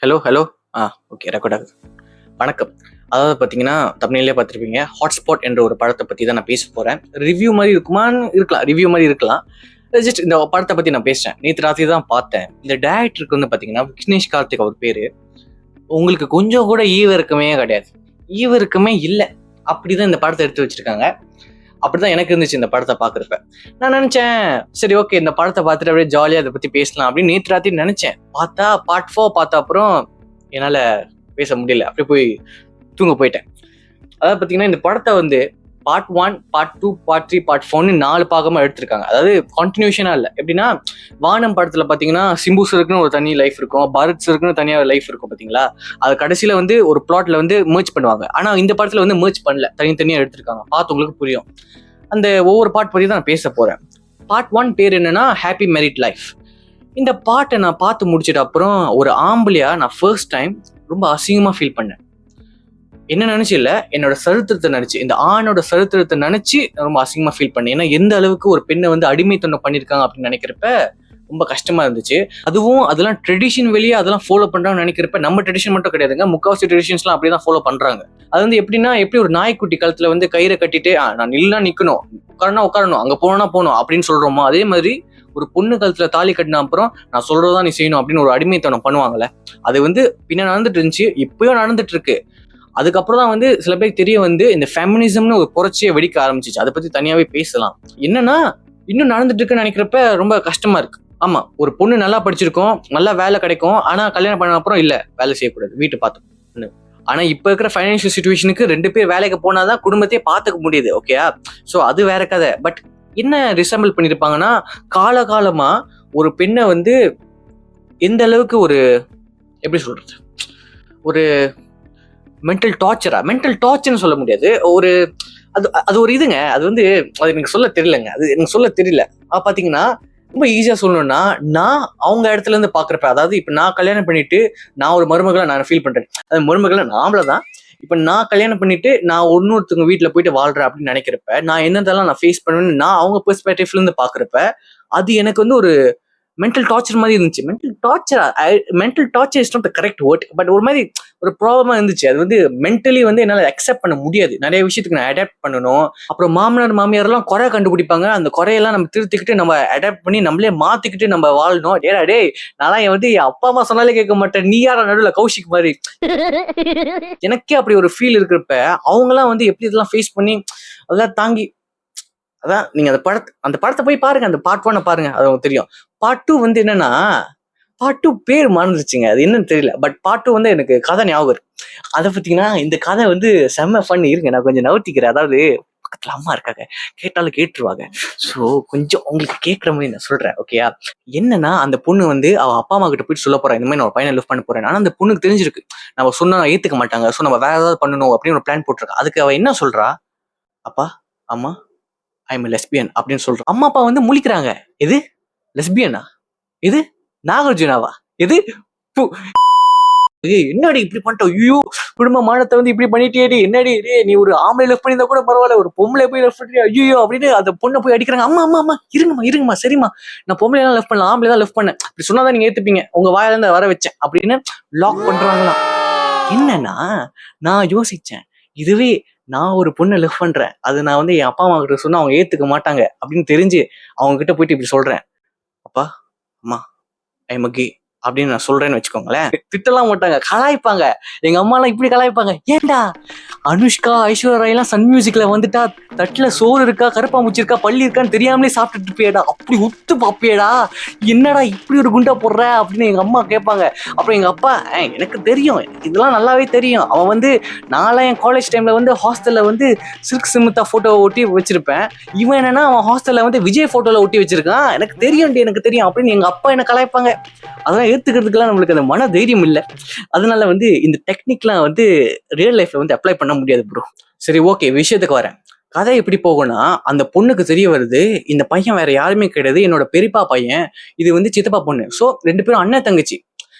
Hello hello. Okay, record ஆகுது. வணக்கம். அதாவது பார்த்தீங்கன்னா, தமிழ்லேயே பார்த்துருப்பீங்க, ஹாட்ஸ்பாட் என்ற ஒரு படத்தை பற்றி தான் நான் பேச போகிறேன். ரிவ்யூ மாதிரி இருக்குமான்னு இருக்கலாம், ரிவ்யூ மாதிரி இருக்கலாம். ஜஸ்ட் இந்த படத்தை பற்றி நான் பேசுகிறேன். நேற்று ராத்திரி தான் பார்த்தேன். இந்த டேரக்டருக்கு வந்து பார்த்தீங்கன்னா விக்னேஷ் கார்த்திக் அவர் பேர். உங்களுக்கு கொஞ்சம் கூட ஈவிரக்கமே கிடையாது, ஈவிரக்கமே இல்லை. அப்படிதான் இந்த படத்தை எடுத்து வச்சிருக்காங்க. அப்படிதான் எனக்கு இருந்துச்சு இந்த படத்தை பார்க்குறப்ப. நான் நினைச்சேன், சரி ஓகே இந்த படத்தை பார்த்துட்டு அப்படியே ஜாலியாக அதை பற்றி பேசலாம் அப்படின்னு நேற்று ராத்திரி நினைச்சேன். பார்த்தா பார்ட் 4 பார்த்த அப்புறம் என்னால் பேச முடியல, அப்படியே போய் தூங்க போயிட்டேன். அதாவது பார்த்தீங்கன்னா இந்த படத்தை வந்து பார்ட் 1, பார்ட் 2, பார்ட் 3, பார்ட் 4 4 பாகமாக எடுத்திருக்காங்க. அதாவது கண்டினியூஷனாக இல்லை. எப்படின்னா, வானம் படத்தில் பார்த்தீங்கன்னா சிம்பு சருக்குன்னு ஒரு தனி லைஃப் இருக்கும், பரத் சருக்குன்னு தனியாக லைஃப் இருக்கும் பார்த்தீங்களா. அது கடைசியில் வந்து ஒரு பிளாட்ல வந்து merge பண்ணுவாங்க. ஆனால் இந்த படத்தில் வந்து merge பண்ணல, தனித்தனியாக எடுத்திருக்காங்க. பார்த்து உங்களுக்கு புரியும். அந்த ஒவ்வொரு பார்ட் பற்றி தான் நான் பேச போகிறேன். பார்ட் 1 பேர் என்னன்னா ஹாப்பி மேரிட் லைஃப். இந்த பாட்டை நான் பார்த்து முடிச்சிட்ட அப்புறம் ஒரு ஆம்பளையா நான் ஃபர்ஸ்ட் டைம் ரொம்ப அசிங்கமாக ஃபீல் பண்ணேன். என்ன நினைச்சு இல்லை, என்னோட சரித்திரத்தை நினைச்சு, இந்த ஆணோட சரித்திரத்தை நினைச்சு ரொம்ப அசிங்கமா ஃபீல் பண்ணேன். ஏன்னா எந்த அளவுக்கு ஒரு பெண்ணை வந்து அடிமைத்தனம் பண்ணியிருக்காங்க அப்படின்னு நினைக்கிறப்ப ரொம்ப கஷ்டமா இருந்துச்சு. அதுவும் அதெல்லாம் ட்ரெடிஷன் வெளியே அதெல்லாம் ஃபாலோ பண்றாங்கன்னு நினைக்கிறப்ப, நம்ம ட்ரெடிஷன் மட்டும் கிடையாதுங்க, முக்காவாசி ட்ரெடிஷன்ஸ்லாம் அப்படியே தான் ஃபாலோ பண்றாங்க. அது வந்து எப்படின்னா, எப்படி ஒரு நாய்க்குட்டி காலத்துல வந்து கயிறை கட்டிட்டு நான் நில்லா நிக்கணும், உட்காரணும், அங்க போனா போகணும் அப்படின்னு சொல்றோமோ, அதே மாதிரி ஒரு பொண்ணு காலத்துல தாலி கட்டின அப்புறம் நான் சொல்றதான் நீ செய்யணும் அப்படின்னு ஒரு அடிமைத்தனம் பண்ணுவாங்கல்ல. அது வந்து பின்ன நடந்துட்டு இருந்துச்சு, இப்பயும் நடந்துட்டு இருக்கு. அதுக்கப்புறம் தான் வந்து சில பேருக்கு தெரிய வந்து இந்த ஃபெமினிசம்னு ஒரு புரட்சியை வெடிக்க ஆரம்பிச்சிச்சு. அதை பத்தி தனியாவே பேசலாம். என்னன்னா, இன்னும் நடந்துட்டு இருக்குன்னு நினைக்கிறப்ப ரொம்ப கஷ்டமா இருக்கு. ஆமா, ஒரு பொண்ணு நல்லா படிச்சிருக்கோம், நல்லா வேலை கிடைக்கும், ஆனா கல்யாணம் பண்ண அப்புறம் இல்ல வேலை செய்யக்கூடாது, வீட்டு பார்த்து. ஆனா இப்ப இருக்கிற ஃபைனான்சியல் சிச்சுவேஷனுக்கு 2 பேர் வேலைக்கு போனாதான் குடும்பத்தையே பார்த்துக்க முடியுது. ஓகேயா? ஸோ அது வேற கதை. பட் என்ன ரிசம்பிள் பண்ணிருப்பாங்கன்னா, காலகாலமா ஒரு பெண்ணை வந்து எந்த அளவுக்கு ஒரு எப்படி சொல்றது, ஒரு மென்டல் டார்ச்சர்னு சொல்ல முடியாது. ஒரு அது ஒரு இதுங்க. அது வந்து அது எனக்கு சொல்ல தெரியலங்க, அது எனக்கு சொல்ல தெரியல. பாத்தீங்கன்னா, ரொம்ப ஈஸியா சொல்லணும்னா, நான் அவங்க இடத்துல இருந்து பாக்குறப்ப, அதாவது இப்ப நான் கல்யாணம் பண்ணிட்டு நான் ஒரு மருமகளை நான் ஃபீல் பண்றேன். அது மருமகளை நாமளதான். இப்ப நான் கல்யாணம் பண்ணிட்டு நான் இன்னொருத்தவங்க வீட்டுல போயிட்டு வாழ்றேன் அப்படின்னு நினைக்கிறப்ப, நான் என்னதெல்லாம் நான் ஃபேஸ் பண்ணுவேன்னு நான் அவங்க பெர்ஸ்பெக்டிவ்ல இருந்து பாக்குறப்ப, அது எனக்கு வந்து ஒரு மென்டல் டார்ச்சர் மாதிரி இருந்துச்சு. Mental torture is not the correct word, but ஒரு மாதிரி ஒரு ப்ராப்ளமா இருந்துச்சு. அது வந்து மென்டலி வந்து என்னால் அக்செப்ட் பண்ண முடியாது. நிறைய விஷயத்துக்கு நான் அடாப்ட் பண்ணணும். அப்புறம் மாமனார் எல்லாம் குறை கண்டுபிடிப்பாங்க. அந்த குறையெல்லாம் நம்ம திருத்திக்கிட்டு நம்ம அடாப்ட் பண்ணி நம்மளே மாத்திக்கிட்டு நம்ம வாழணும். டேய் நான் வந்து என் அப்பா அம்மா சொன்னாலே கேட்க மாட்டேன், நீ யார நடுவில் கௌஷிக் மாதிரி. எனக்கே அப்படி ஒரு ஃபீல் இருக்கிறப்ப, அவங்கலாம் வந்து எப்படி இதெல்லாம் ஃபேஸ் பண்ணி அதெல்லாம் தாங்கி, அதான் நீங்க அந்த படத்தை போய் பாருங்க, அந்த பார்ட் 1 பாருங்க, அது உங்களுக்கு தெரியும். பார்ட் 2 வந்து என்னன்னா, பார்ட் 2 பேர் மறந்துருச்சுங்க, அது என்னன்னு தெரியல. பட் பார்ட் 2 வந்து எனக்கு கதை ஞாபகம் இருக்கு. அதை பார்த்தீங்கன்னா, இந்த கதை வந்து செம்ம ஃபன். இருங்க, நான் கொஞ்சம் நவுத்திக்கிறேன். அதாவது பக்கத்துல அம்மா இருக்காங்க, கேட்டாலும் கேட்டுருவாங்க. ஸோ கொஞ்சம் உங்களுக்கு கேட்குற மாதிரி நான் சொல்றேன், ஓகேயா? என்னன்னா, அந்த பொண்ணு வந்து அவ அப்பா அம்மா கிட்ட போயிட்டு சொல்ல போறேன், இந்த மாதிரி நான் ஒரு பையனை லவ் பண்ண போறேன். ஆனா அந்த பொண்ணுக்கு தெரிஞ்சிருக்கு, நம்ம சொன்னா ஏத்துக்க மாட்டாங்க, ஸோ நம்ம வேற ஏதாவது பண்ணணும் அப்படின்னு ஒரு பிளான் போட்டிருக்கா. அதுக்கு அவ என்ன சொல்றா, அப்பா அம்மா ஐம் லெஸ்பியன் அப்படின்னு சொல்றோம். அம்மா அப்பா வந்து முழிக்கிறாங்க. எது லெஸ்பியனா? இது நாகார்ஜுனாவா? எது என்னடி இப்படி பண்ணிட்டோம், ஐயோ குடும்ப மானத்தை வந்து இப்படி பண்ணிட்டேடி, என்னடி நீ ஒரு ஆம்பளை லெஃப்ட் பண்ணியிருந்தா கூட பரவாயில்ல, ஒரு பொம்பளை போய் லெஃப்ட் பண்ணியா, ஐயோ அப்படின்னு அந்த பொண்ணை போய் அடிக்கிறாங்க. அம்மா இருங்கம்மா சரிம்மா, நான் பொம்பளை எல்லாம் லெஃப்ட் பண்ணல, ஆம்பளை தான் லெஃப்ட் பண்ணேன், இப்படி சொன்னாதான் நீங்க ஏத்துப்பீங்க, உங்க வாயில இருந்து வர வச்சேன் அப்படின்னு லாக் பண்றாங்களாம். என்னன்னா, நான் யோசிச்சேன், இதுவே நான் ஒரு பொண்ணை லவ் பண்றேன், அது நான் வந்து என் அப்பா அம்மா கிட்ட சொன்னா அவங்க ஏத்துக்க மாட்டாங்க அப்படின்னு தெரிஞ்சு அவங்க கிட்ட போயிட்டு இப்படி சொல்றேன், அப்பா அம்மா ஐ எம் கே அப்படின்னு நான் சொல்றேன்னு வச்சுக்கோங்களேன், திட்டலாம் மாட்டாங்க, கலாய்ப்பாங்க. எங்க அம்மா எல்லாம் இப்படி கலாய்ப்பாங்க, ஏண்டா அனுஷ்கா ஐஸ்வர்யா ராய் எல்லாம் சன் மியூசிக்ல வந்துட்டா தட்டுல சோறு இருக்கா, கருப்பாம்பூச்சி இருக்கா, பள்ளி இருக்கான்னு தெரியாமலே சாப்பிட்டுட்டு இருப்பியடா, அப்படி உத்து பாப்பியடா, என்னடா இப்படி ஒரு குண்டா போடுற அப்படின்னு எங்க அம்மா கேட்பாங்க. அப்புறம் எங்க அப்பா, எனக்கு தெரியும், இதெல்லாம் நல்லாவே தெரியும், அவன் வந்து நான்லாம் என் காலேஜ் டைம்ல வந்து ஹாஸ்டல்ல வந்து சில்க் சிமிதா போட்டோ ஒட்டி வச்சிருப்பேன், இவன் என்னன்னா அவன் ஹாஸ்டல்ல வந்து விஜய் போட்டோல ஒட்டி வச்சிருக்கான், எனக்கு தெரியும் அப்படின்னு எங்க அப்பா என்ன கலாய்ப்பாங்க. அதெல்லாம் ஏத்துக்கிறதுக்கெல்லாம் நம்மளுக்கு அந்த மன தைரியம் இல்லை. அதனால வந்து இந்த டெக்னிக்லாம் வந்து ரியல் லைஃப்ல வந்து அப்ளை பண்ண முடியாது ப்ரோ. சரி ஓகே, விஷயத்துக்கு வரேன். கதை எப்படி போகும்னா, அந்த பொண்ணுக்கு தெரிய வருது இந்த பையன் வேற யாருமே கிடையாது, என்னோட பெரியப்பா பையன், இது வந்து சித்தப்பா பொண்ணு. ஸோ 2 பேரும் அண்ணன் தங்கச்சி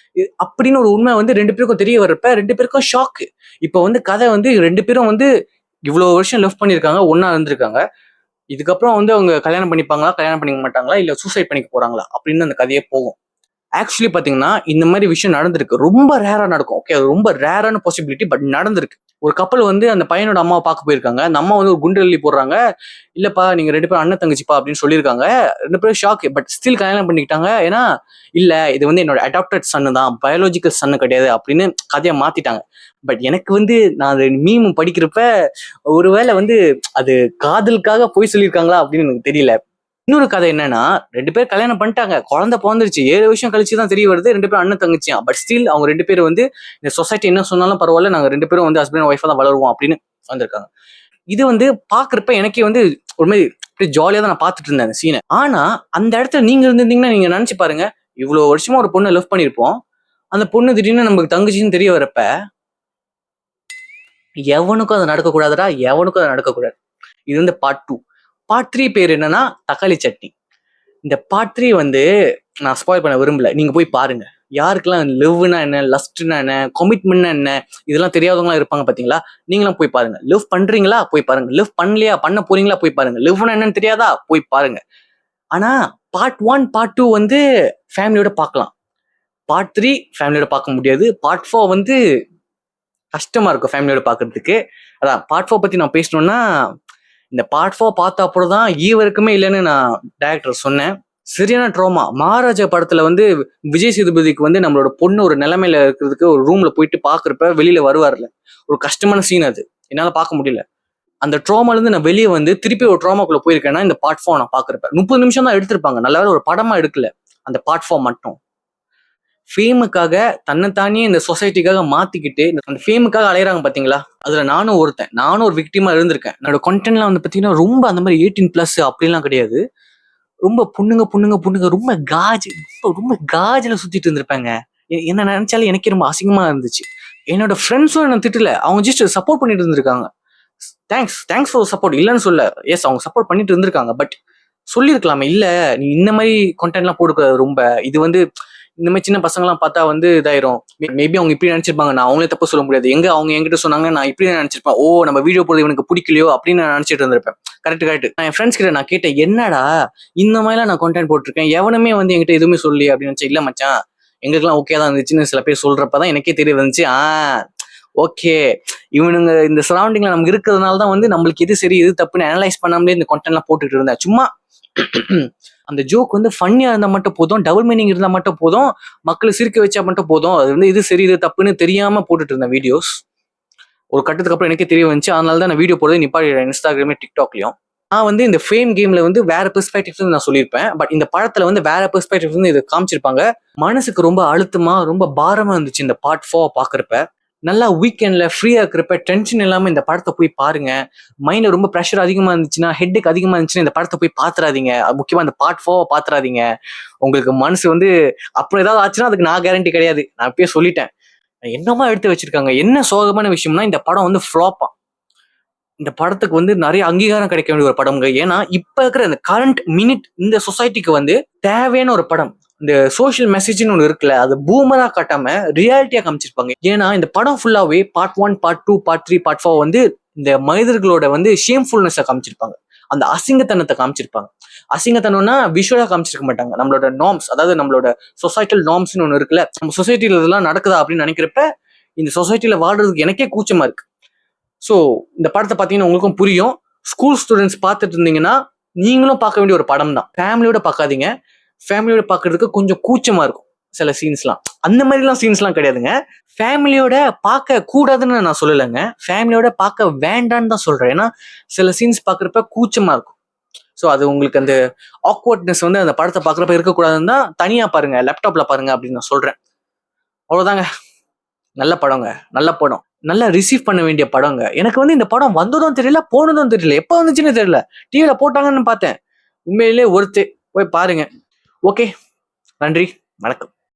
அப்படின்னு ஒரு உண்மை வந்து 2 பேருக்கும் தெரிய வர்றப்ப 2 பேருக்கும் ஷாக்கு. இப்போ வந்து கதை வந்து 2 பேரும் வந்து இவ்வளோ வருஷம் லவ் பண்ணியிருக்காங்க, ஒன்னா இருந்திருக்காங்க, இதுக்கப்புறம் வந்து அவங்க கல்யாணம் பண்ணிப்பாங்களா, கல்யாணம் பண்ணிக்க மாட்டாங்களா, இல்ல சூசைட் பண்ணிக்க போறாங்களா அப்படின்னு அந்த கதையே போகும். ஆக்சுவலி பாத்தீங்கன்னா இந்த மாதிரி விஷயம் நடந்திருக்கு. ரொம்ப ரேரா நடக்கும். ஓகே, அது ரொம்ப ரேரான பாசிபிலிட்டி, பட் நடந்திருக்கு. ஒரு கப்பல் வந்து அந்த பையனோட அம்மாவை பார்க்க போயிருக்காங்க. அந்த அம்மா வந்து ஒரு குண்டு எழுதி போடுறாங்க. இல்லப்பா நீங்க 2 பேரும் அண்ணன் தங்கச்சிப்பா அப்படின்னு சொல்லியிருக்காங்க. 2 பேரும் ஷாக். பட் ஸ்டில் கல்யாணம் பண்ணிக்கிட்டாங்க. ஏன்னா இல்ல இது வந்து என்னோட அடாப்டட் சன்னு தான், பயாலஜிக்கல் சன்னு கிடையாது அப்படின்னு கதையை மாத்திட்டாங்க. பட் எனக்கு வந்து நான் அது மீம் படிக்கிறப்ப ஒருவேளை வந்து அது காதலுக்காக போய் சொல்லியிருக்காங்களா அப்படின்னு எனக்கு தெரியல. இன்னொரு கதை என்னன்னா, 2 பேர் கல்யாணம் பண்ணிட்டாங்க. குழந்தை பிறந்துருச்சு. 7 வருஷம் கழிச்சு தான் தெரிய வருது 2 பேரும் அண்ணன் தங்கச்சியா. பட் ஸ்டில் அவங்க 2 பேரும் வந்து இந்த சொசைட்டி என்ன சொன்னாலும் பரவாயில்ல, நாங்க 2 பேரும் வந்து ஹஸ்பண்ட் ஒய்ஃபா தான் வளருவோம் அப்படின்னு வந்திருக்காங்க. இது வந்து பாக்குறப்ப எனக்கே வந்து ஒரு மாதிரி ஜாலியா தான் நான் பார்த்துட்டு இருந்தேன் அந்த சீனை. ஆனா அந்த இடத்துல நீங்க இருந்திருந்தீங்கன்னா நீங்க நினைச்சு பாருங்க, இவ்வளவு வருஷமா ஒரு பொண்ணை லவ் பண்ணிருப்போம். அந்த பொண்ணு திடீர்னு நமக்கு தங்கச்சின்னு தெரிய வரப்ப எவனுக்கும் அது நடக்கக்கூடாதுடா, எவனுக்கும் அது நடக்கக்கூடாது. இது வந்து பார்ட் 2. பார்ட் 3 பேர் என்னன்னா தக்காளி சட்னி. இந்த பார்ட் 3 வந்து நான் ஸ்பாயில் பண்ண விரும்பல. நீங்க போய் பாருங்க. யாருக்கெல்லாம் லவ்னா என்ன, லஸ்ட்னா என்ன, கமிட்மெண்ட்னா என்ன, இதெல்லாம் தெரியாதவங்களா இருப்பாங்க பாத்தீங்களா? நீங்களும் போய் பாருங்க. லவ் பண்றீங்களா போய் பாருங்க. லவ் பண்ணலையா, பண்ண போறீங்களா போய் பாருங்க. லவ்னா என்னன்னு தெரியாதா போய் பாருங்க. ஆனா பார்ட் 1 பார்ட் 2 வந்து ஃபேமிலியோட பார்க்கலாம். பார்ட் 3 ஃபேமிலியோட பார்க்க முடியாது. பார்ட் 4 வந்து கஷ்டமா இருக்கும் ஃபேமிலியோட பாக்குறதுக்கு. அதான் பார்ட் 4 பத்தி நான் பேசணும்னா, இந்த பார்ட் 4 பார்த்த அப்புறம் தான் ஈவருக்குமே இல்லைன்னு நான் டைரக்டர் சொன்னேன். சரியான ட்ரோமா. மகாராஜா படத்துல வந்து விஜய் சேதுபதிக்கு வந்து நம்மளோட பொண்ணு ஒரு நிலைமையில இருக்கிறதுக்கு ஒரு ரூம்ல போயிட்டு பாக்குறப்ப வெளியில வருவார்ல, ஒரு கஷ்டமான சீன் அது. என்னால பார்க்க முடியல. அந்த ட்ரோமால இருந்து நான் வெளியே வந்து திருப்பி ஒரு ட்ரோமாக்குள்ள போயிருக்கேன்னா இந்த பார்ட் 4 நான் பாக்குறப்ப 30 நிமிஷம் தான் எடுத்திருப்பாங்க. நல்ல வேளை ஒரு படமா எடுக்கல அந்த பார்ட் 4 மட்டும். ஃபேமுக்காக தன்னைத்தானே இந்த சொசைட்டிக்காக மாத்திக்கிட்டு அந்த ஃபேமுக்காக அலையறாங்க பாத்தீங்களா? அதுல நானும் ஒருத்தன். நானும் ஒரு விக்டிமா இருந்திருக்கேன். என்னோட கண்டென்ட்லாம் வந்து பாத்தீங்கன்னா ரொம்ப அந்த மாதிரி 18+ அப்படிலாம் கிடையாது. ரொம்ப பொண்ணுங்க பொண்ணுங்க பொண்ணுங்க ரொம்ப ரொம்ப காஜில சுத்திட்டு இருந்திருப்பாங்க. என்ன நினைச்சாலும் எனக்கே ரொம்ப அசிங்கமா இருந்துச்சு. என்னோட ஃப்ரெண்ட்ஸும் என்ன திட்டல. அவங்க ஜஸ்ட் சப்போர்ட் பண்ணிட்டு இருந்திருக்காங்க. Thanks for support. இல்லன்னு சொல்ல. எஸ், அவங்க சப்போர்ட் பண்ணிட்டு இருந்திருக்காங்க. பட் சொல்லியிருக்கலாமே, இல்ல நீ இந்த மாதிரி கண்டென்ட்லாம் போடுக்க ரொம்ப இது வந்து இந்த மாதிரி சின்ன பசங்கலாம் பார்த்தா வந்து இதாயிரும். மேபி அவங்க இப்படி நினைச்சிருப்பாங்க. நான் அவங்களே தப்பு சொல்ல முடியாது. எங்க அவங்க என்கிட்ட சொன்னாங்க, நான் இப்படி நினைச்சிருப்பேன். ஓ, நம்ம வீடியோ போடுறது இவனுக்கு பிடிக்கலையோ அப்படின்னு நான் நினைச்சிட்டு இருந்திருப்பேன். கரெக்ட். நான் என் ஃப்ரெண்ட்ஸ் கிட்ட நான் கேட்டேன், என்னடா இந்த மாதிரிலாம் நான் கண்டென்ட் போட்டிருக்கேன், எவனுமே வந்து என்கிட்ட எதுவுமே சொல்லி அப்படின்னு நினைச்சேன். இல்ல மச்சான், எங்களுக்குலாம் ஓகே தான் இருந்துச்சுன்னு சில பேர் சொல்றப்பதான் எனக்கே தெரிய வந்துச்சு. ஓகே, இவனுங்க இந்த சரௌண்டிங்ல நமக்கு இருக்கிறதுனால தான் வந்து நம்மளுக்கு எது சரி எது தப்புன்னு அனலைஸ் பண்ணாமலே இந்த கண்டென்ட்லாம் போட்டுட்டு இருந்தேன். சும்மா அந்த ஜோக் வந்து ஃபன்னியா இருந்தா மட்டும் போதும், டபுள் மீனிங் இருந்தா மட்டும் போதும், மக்களை சிரிக்க வச்சா மட்டும் போதும். அது வந்து இது சரி இது தப்புன்னு தெரியாம போட்டுட்டு இருந்தேன் வீடியோஸ். ஒரு கட்டத்துக்கு அப்புறம் எனக்கே தெரிய வந்துச்சு. அதனால தான் நான் வீடியோ போடுறது நிப்பாட்டிடுறேன் இன்ஸ்டாகிராமே டிக்டாக்லயும். நான் வந்து இந்த ஃபேம் கேம்ல வந்து வேற பெர்ஸ்பெக்டிவ்ஸ் நான் சொல்லியிருப்பேன். பட் இந்த படத்துல வந்து வேற பெர்ஸ்பெக்டிவ்ஸ் வந்து இதை காமிச்சிருப்பாங்க. மனசுக்கு ரொம்ப அழுத்தமா ரொம்ப பாரமா இருந்துச்சு இந்த பார்ட் 4 பாக்குறப்ப. நல்லா வீக்கெண்ட்ல ஃப்ரீயா இருக்கிறப்ப டென்ஷன் இல்லாம இந்த படத்தை போய் பாருங்க. மைண்ட்ல ரொம்ப ப்ரெஷர் அதிகமா இருந்துச்சுன்னா, ஹெட்டுக்கு அதிகமா இருந்துச்சுன்னா இந்த படத்தை போய் பாத்துறாதீங்க. முக்கியமா இந்த பார்ட் 4 பாத்துறாதீங்க. உங்களுக்கு மனசு வந்து அப்புறம் ஏதாவது ஆச்சுன்னா அதுக்கு நான் கேரண்டி கிடையாது. நான் இப்பயே சொல்லிட்டேன். என்னமா எடுத்து வச்சிருக்காங்க. என்ன சோகமான விஷயம்னா இந்த படம் வந்து ஃப்ளாப்பா. இந்த படத்துக்கு வந்து நிறைய அங்கீகாரம் கிடைக்க வேண்டிய ஒரு படம்ங்க. ஏன்னா இப்ப இருக்கிற இந்த கரண்ட் மினிட் இந்த சொசைட்டிக்கு வந்து தேவையான ஒரு படம். இந்த சோஷியல் மெசேஜ்னு ஒன்று இருக்குல்ல, அது பூமரா காட்டாம ரியாலிட்டியா காமிச்சிருப்பாங்க. ஏன்னா இந்த படம் ஃபுல்லாவே பார்ட் 1 பார்ட் 2 பார்ட் 3 பார்ட் 4 வந்து இந்த மனிதர்களோட வந்து ஷேம்ஃபுல்னஸை காமிச்சிருப்பாங்க. அந்த அசிங்கத்தனத்தை காமிச்சிருப்பாங்க. அசிங்கத்தனம்னா விஷுவலா காமிச்சிருக்க மாட்டாங்க. நம்மளோட நார்ம்ஸ், அதாவது நம்மளோட சொசைட்டல் நார்ம்ஸ்னு ஒன்று இருக்குல்ல, நம்ம சொசைட்டில இதெல்லாம் நடக்குதா அப்படின்னு நினைக்கிறப்ப இந்த சொசைட்டில வாழ்றதுக்கு எனக்கே கூச்சமா இருக்கு. ஸோ இந்த படத்தை பார்த்தீங்கன்னா உங்களுக்கும் புரியும். ஸ்கூல் ஸ்டூடெண்ட்ஸ் பார்த்துட்டு இருந்தீங்கன்னா நீங்களும் பார்க்க வேண்டிய ஒரு படம் தான். ஃபேமிலியோட பார்க்காதீங்க. ஃபேமிலியோட பார்க்கறதுக்கு கொஞ்சம் கூச்சமா இருக்கும் சில சீன்ஸ்லாம். அந்த மாதிரிலாம் சீன்ஸ்லாம் கிடையாதுங்க. ஃபேமிலியோட பார்க்க கூடாதுன்னு நான் சொல்லலைங்க. ஃபேமிலியோட பார்க்க வேண்டான்னு தான் சொல்றேன். ஏன்னா சில சீன்ஸ் பார்க்குறப்ப கூச்சமா இருக்கும். ஸோ அது உங்களுக்கு அந்த ஆக்வர்ட்னஸ் வந்து அந்த படத்தை பார்க்குறப்ப இருக்கக்கூடாதுன்னு தான் தனியாக பாருங்க, லேப்டாப்ல பாருங்க அப்படின்னு நான் சொல்றேன். அவ்வளோதாங்க. நல்ல படங்க, நல்ல படம், நல்லா ரிசீவ் பண்ண வேண்டிய படங்க. எனக்கு வந்து இந்த படம் வந்ததும் தெரியல, போனதும் தெரியல, எப்போ வந்துச்சுன்னு தெரியல. டிவியில போட்டாங்கன்னு பார்த்தேன். உண்மையிலே ஒருத்தே போய் பாருங்க. ஓகே, நன்றி, வணக்கம்.